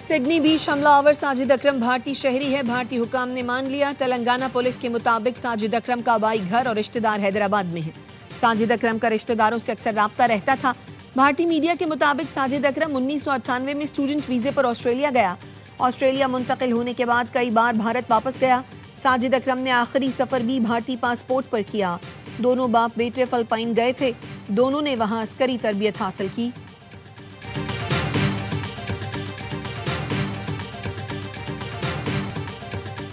Sydney बीच हमलावर साजिद अकरम भारतीय शहरी है। भारतीय हुकाम ने मान लिया। तेलंगाना पुलिस के मुताबिक साजिद अकरम का बाई घर और रिश्तेदार हैदराबाद में है। साजिद अकरम का रिश्तेदारों से अक्सर राब्ता रहता था। भारतीय मीडिया के मुताबिक साजिद अकरम 1998 में स्टूडेंट वीजे पर ऑस्ट्रेलिया गया। ऑस्ट्रेलिया मुंतकिल होने के बाद कई बार भारत वापस गया। साजिद अकरम ने आखिरी सफर भी भारतीय पासपोर्ट पर किया। दोनों बाप बेटे फिलिपाइन गए थे। दोनों ने वहां अस्करी तरबियत हासिल की।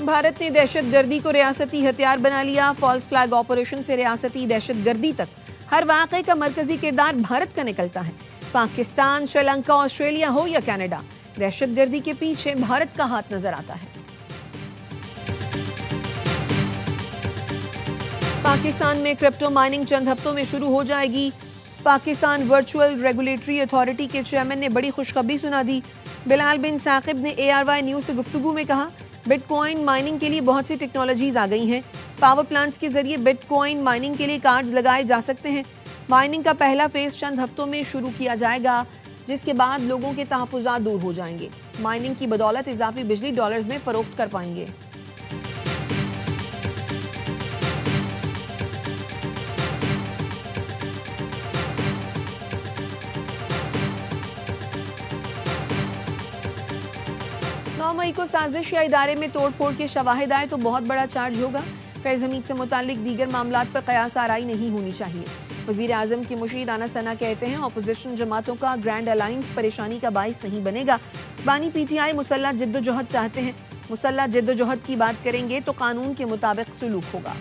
भारत ने दहशतगर्दी को रियासती हथियार बना लिया। फॉल्स फ्लैग ऑपरेशन से रियासती दहशतगर्दी तक हर वाक़े का मरकजी किरदार भारत का निकलता है। पाकिस्तान, श्रीलंका, ऑस्ट्रेलिया हो या कनाडा, दहशतगर्दी के पीछे भारत का हाथ नजर आता है। पाकिस्तान में क्रिप्टो माइनिंग चंद हफ्तों में शुरू हो जाएगी। पाकिस्तान वर्चुअल रेगुलेटरी अथॉरिटी के चेयरमैन ने बड़ी खुशखबरी सुना दी। बिलाल बिन साकिब ने ARY न्यूज से गुफ्तगू में कहा, बिटकॉइन माइनिंग के लिए बहुत सी टेक्नोलॉजीज आ गई हैं। पावर प्लांट्स के जरिए बिटकॉइन माइनिंग के लिए कार्ड्स लगाए जा सकते हैं। माइनिंग का पहला फेज चंद हफ्तों में शुरू किया जाएगा, जिसके बाद लोगों के तहफ़्फ़ुज़ात दूर हो जाएंगे। माइनिंग की बदौलत इजाफी बिजली डॉलर्स में फरोख्त कर पाएंगे। मई को साजिश या इदारे में तोड़फोड़ के शवाहिद आए तो बहुत बड़ा चार्ज होगा। फैज़ हमीद से मुतालिक दीगर मामलात पर कयास आराई नहीं होनी चाहिए। वज़ीर आज़म की मुशीर राना सना कहते हैं, अपोजिशन जमातों का ग्रैंड अलायंस परेशानी का बाइस नहीं बनेगा। बानी PTI मुसल्लह जिद्दोजहद चाहते हैं। मुसल्लह जिद्दोजहद की बात करेंगे तो कानून के मुताबिक सुलूक होगा।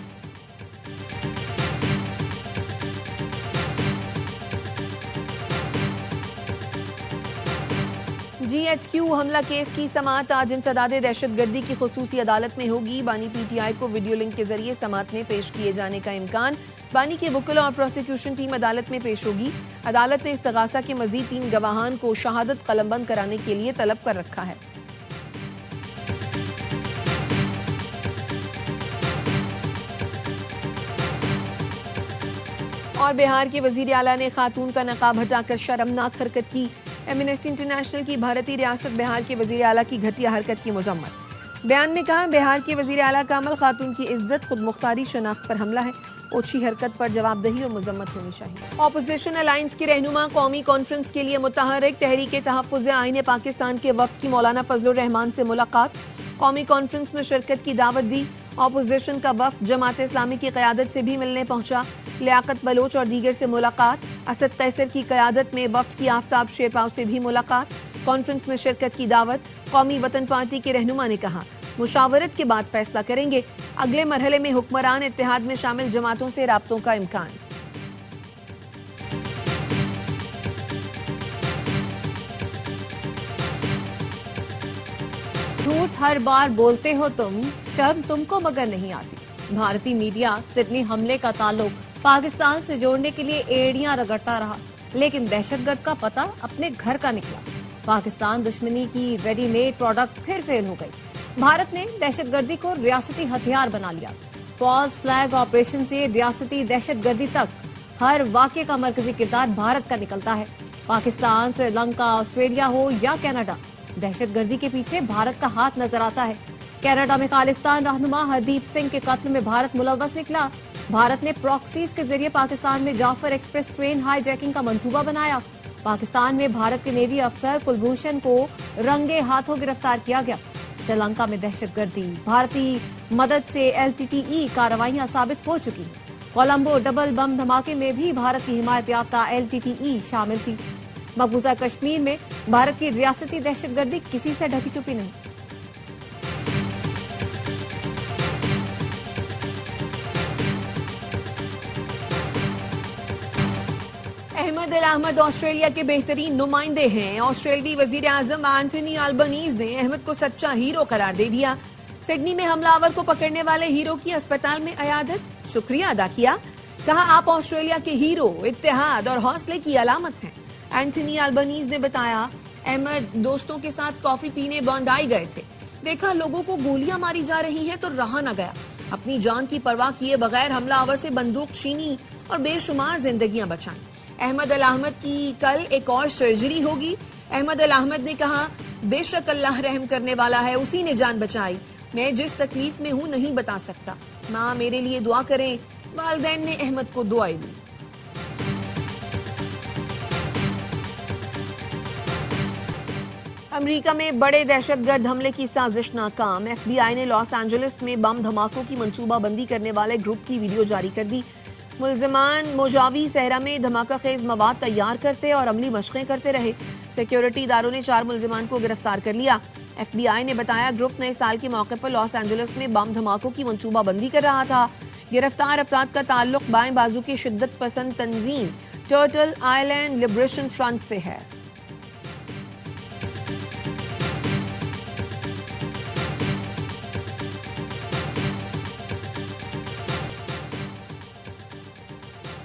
GHQ हमला केस की समाअत आज इंसदादे दहशतगर्दी की खुसूसी अदालत में होगी। बानी PTI को वीडियो लिंक के जरिए समाअत में पेश किए जाने का इम्कान। बानी के वकीलों और प्रोसिक्यूशन टीम अदालत में पेश होगी। अदालत ने इस्तगासा के मजीद 3 गवाहान को शहादत कलमबंद कराने के लिए तलब कर रखा है। और बिहार के वजीर आला ने खातून का नकाब हटाकर शर्मनाक हरकत की। एमनेस्टी इंटरनेशनल की भारतीय रियासत बिहार के वजीर आला की घटिया हरकत की मजम्मत। बयान में कहा, बिहार के वजीर आला का अमल खातून की इज्जत, खुद मुख्तारी, शनाख्त पर हमला है। ओछी हरकत पर जवाबदेही और मजम्मत होनी चाहिए। ऑपोजिशन अलायंस के रहनुमा कौमी कॉन्फ्रेंस के लिए मुतहर्रिक। तहरीक तहफ़्फ़ुज़ आईन पाकिस्तान के वफ्द की मौलाना फजलुर रहमान से मुलाकात। कौमी कॉन्फ्रेंस में शिरकत की दावत दी। ऑपोजिशन का वफ्द जमात इस्लामी की क़यादत से भी मिलने पहुंचा। लियाकत बलोच और दीगर से मुलाकात। असद कैसर की क़यादत में वफ्द की आफ्ताब शेरपाव से भी मुलाकात। कॉन्फ्रेंस में शिरकत की दावत। कौमी वतन पार्टी के रहनुमा ने कहा, मुशावरत के बाद फैसला करेंगे। अगले मरहले में हुक्मरान इत्तेहाद में शामिल जमातों से राब्तों का इम्कान। झूठ हर बार बोलते हो तुम, शर्म तुमको मगर नहीं आती। भारतीय मीडिया सिडनी हमले का ताल्लुक पाकिस्तान से जोड़ने के लिए एड़ियां रगड़ता रहा, लेकिन दहशतगर्द का पता अपने घर का निकला। पाकिस्तान दुश्मनी की रेडीमेड प्रोडक्ट फिर फेल हो गई। भारत ने दहशतगर्दी को रियासती हथियार बना लिया। फॉल्स फ्लैग ऑपरेशन से रियासती दहशतगर्दी तक हर वाक़े का मरकजी किरदार भारत का निकलता है। पाकिस्तान, श्रीलंका, ऑस्ट्रेलिया हो या कनाडा, दहशतगर्दी के पीछे भारत का हाथ नजर आता है। कनाडा में खालिस्तान रहनुमा हरदीप सिंह के कत्ल में भारत मुलव्वस निकला। भारत ने प्रॉक्सीज के जरिए पाकिस्तान में जाफर एक्सप्रेस ट्रेन हाईजैकिंग का मंसूबा बनाया। पाकिस्तान में भारत के नेवी अफसर कुलभूषण को रंगे हाथों गिरफ्तार किया गया। श्रीलंका में दहशतगर्दी भारतीय मदद से LTTE कार्रवाइयां साबित हो चुकी हैं। कोलंबो डबल बम धमाके में भी भारत की हिमायत याफ्ता LTTE शामिल थी। मकबूजा कश्मीर में भारत की रियासती दहशतगर्दी किसी से ढकी छुपी नहीं। अहमद अल अहमद ऑस्ट्रेलिया के बेहतरीन नुमाइंदे हैं। ऑस्ट्रेलियाई वजीर आजम एंथनी अल्बनीज ने अहमद को सच्चा हीरो करार दे दिया। सिडनी में हमलावर को पकड़ने वाले हीरो की अस्पताल में अयादत, शुक्रिया अदा किया। कहा, आप ऑस्ट्रेलिया के हीरो, इत्तेहाद और हौसले की अलामत हैं। एंथनी अल्बनीज ने बताया, अहमद दोस्तों के साथ कॉफी पीने बॉन्डाई गए थे। देखा लोगों को गोलियां मारी जा रही हैं तो रहा न गया। अपनी जान की परवाह किए बगैर हमलावर से बंदूक छीनी और बेशुमार जिंदगियां बचाई। अहमद अल अहमद की कल एक और सर्जरी होगी। अहमद अल अहमद ने कहा, बेशक अल्लाह रहम करने वाला है, उसी ने जान बचाई। मैं जिस तकलीफ में हूं नहीं बता सकता। माँ मेरे लिए दुआ करें। वालिदैन ने अहमद को दुआएं दी। अमेरिका में बड़े दहशतगर्द हमले की साजिश नाकाम। FBI ने लॉस एंजलिस में बम धमाकों की मंसूबाबंदी करने वाले ग्रुप की वीडियो जारी कर दी। मुलजमान मोजावी सहरा में धमाका खेज मवाद तैयार करते और अमली मशक़ें करते रहे। सिक्योरिटी इदारों ने 4 मुलजमान को गिरफ्तार कर लिया। FBI ने बताया, ग्रुप नए साल के मौके पर लॉस एंजलिस में बम धमाकों की मंसूबाबंदी कर रहा था। गिरफ्तार अफराद का ताल्लुक बाएं बाजू की शिद्दत पसंद तंजीम टर्टल आइलैंड लिबरेशन फ्रंट से है।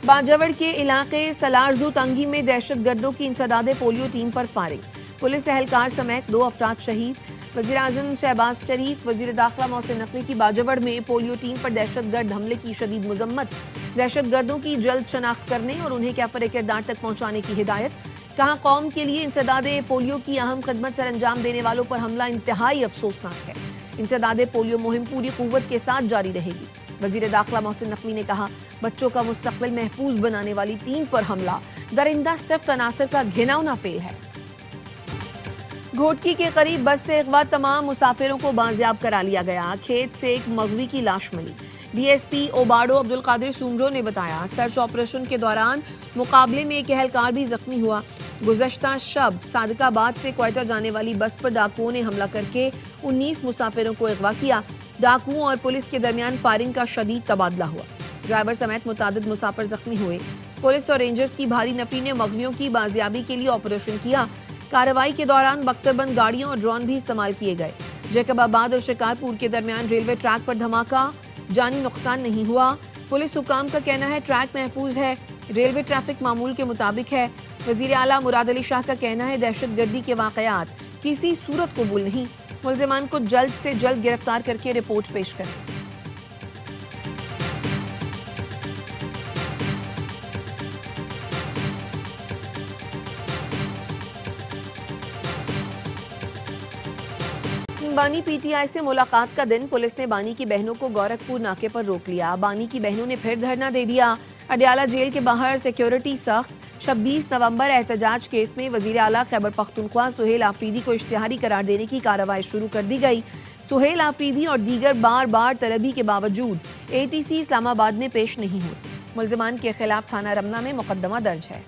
बाजावर के इलाके सलारजू तंगी में दहशतगर्दों की इंसदादे पोलियो टीम पर फायरिंग। पुलिस एहलकार समेत 2 अफराद शहीद। वज़ीर आज़म शहबाज शरीफ, वज़ीर दाखिला मोहसिन नकवी की बाजावर में पोलियो टीम पर दहशतगर्द हमले की शदीद मजम्मत। दहशतगर्दों की जल्द शनाख्त करने और उन्हें कैफर किरदार तक पहुंचाने की हिदायत। कहा, कौम के लिए इंसदादे पोलियो की अहम खदमत सर अंजाम देने वालों पर हमला इंतहाई अफसोसनाक है। इंसदादे पोलियो मुहिम पूरी कुव्वत के साथ जारी रहेगी। वज़ीर दाखिला मोहसिन नकवी ने कहा, बच्चों का मुस्तकबिल महफूज बनाने वाली टीम पर हमला दरिंदा सिफ्त अनासर का घिनौना फेल है। घोटकी के करीब बस से अगवा तमाम मुसाफिरों को बाजियाब करा लिया गया। खेत से एक मगवी की लाश मिली। DSP ओबाडो अब्दुल कादिर सुमरो ने बताया, सर्च ऑपरेशन के दौरान मुकाबले में एक एहलकार भी जख्मी हुआ। गुज़श्ता शब सादिकाबाद से क्वेटा जाने वाली बस पर डाकुओं ने हमला करके 19 मुसाफिरों को अगवा किया। डाकुओं और पुलिस के दरमियान फायरिंग का शदीद तबादला हुआ। ड्राइवर समेत मुतादिद मुसाफिर जख्मी हुए। पुलिस और रेंजर्स की भारी नफरी ने मगवियों की बाजियाबी के लिए ऑपरेशन किया। कार्रवाई के दौरान बख्तरबंद गाड़ियों और ड्रोन भी इस्तेमाल किए गए। जैकबाबाद और शिकारपुर के दरमियान रेलवे ट्रैक पर धमाका, जानी नुकसान नहीं हुआ। पुलिस हुकाम का कहना है ट्रैक महफूज है, रेलवे ट्रैफिक मामूल के मुताबिक है। वजीर आला मुराद अली शाह का कहना है दहशतगर्दी के वाकयात किसी सूरत कबूल नहीं। मुलजिमान को जल्द से जल्द गिरफ्तार करके रिपोर्ट पेश करें। बानी PTI से मुलाकात का दिन। पुलिस ने बानी की बहनों को गोरखपुर नाके पर रोक लिया। बानी की बहनों ने फिर धरना दे दिया। अडयाला जेल के बाहर सिक्योरिटी सख्त। 26 नवंबर एहतजाज केस में वजीर आला खैबर पख्तूनख्वा सुहेल आफरीदी को इश्तिहारी करार देने की कार्रवाई शुरू कर दी गई। सुहेल आफरीदी और दीगर बार बार तलबी के बावजूद ATC इस्लामाबाद में पेश नहीं हुए। मुलजिमान के खिलाफ थाना रमना में मुकदमा दर्ज है।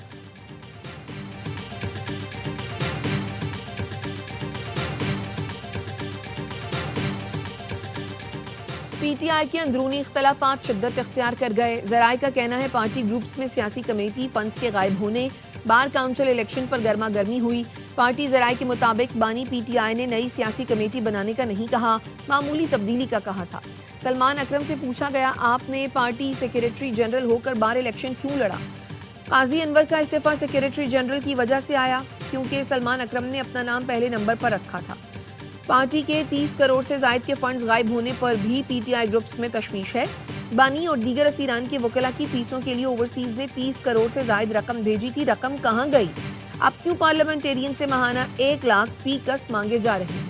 PTI के अंदरूनी इख्तलाफात शिद्दत इख्तियार कर गए। जराए का कहना है पार्टी ग्रुप्स में सियासी कमेटी फंड्स के गायब होने, बार काउंसिल इलेक्शन पर गर्मा गर्मी हुई। पार्टी जराए के मुताबिक बानी PTI ने नई सियासी कमेटी बनाने का नहीं कहा, मामूली तब्दीली का कहा था। सलमान अकरम से पूछा गया, आपने पार्टी सेक्रेटरी जनरल होकर बार इलेक्शन क्यों लड़ा? काजी अनवर का इस्तीफा सेक्रेटरी जनरल की वजह से आया, क्योंकि सलमान अकरम ने अपना नाम पहले नंबर पर रखा था। पार्टी के 30 करोड़ से जायद के फंड्स गायब होने पर भी PTI ग्रुप्स में तशवीश है। बानी और दीगर असीरान के वकला की फीसों के लिए ओवरसीज ने 30 करोड़ से जायद रकम भेजी थी। रकम कहां गई? अब क्यों पार्लियामेंटेरियन से माहाना 1 लाख फी कस्त मांगे जा रहे हैं?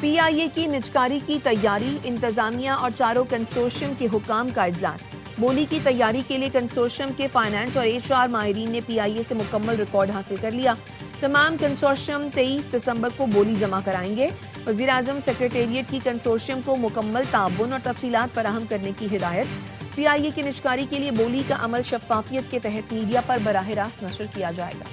PIA की निजकारी की तैयारी, इंतजामिया और चारों कंसोर्शियम के हुकाम का इजलास। बोली की तैयारी के लिए कंसोर्शियम के फाइनेंस और HR माहिरीन ने PIA से मुकम्मल रिकॉर्ड हासिल कर लिया। तमाम कंसोर्शियम 23 दिसंबर को बोली जमा कराएंगे। वज़ीर आज़म सेक्रेटेरिएट की कंसोर्शियम को मुकम्मल ताउन और तफसीलात फराहम करने की हिदायत। PIA की निजकारी के लिए बोली का अमल शफाफियत के तहत मीडिया पर बराह रास्त नशर किया जाएगा।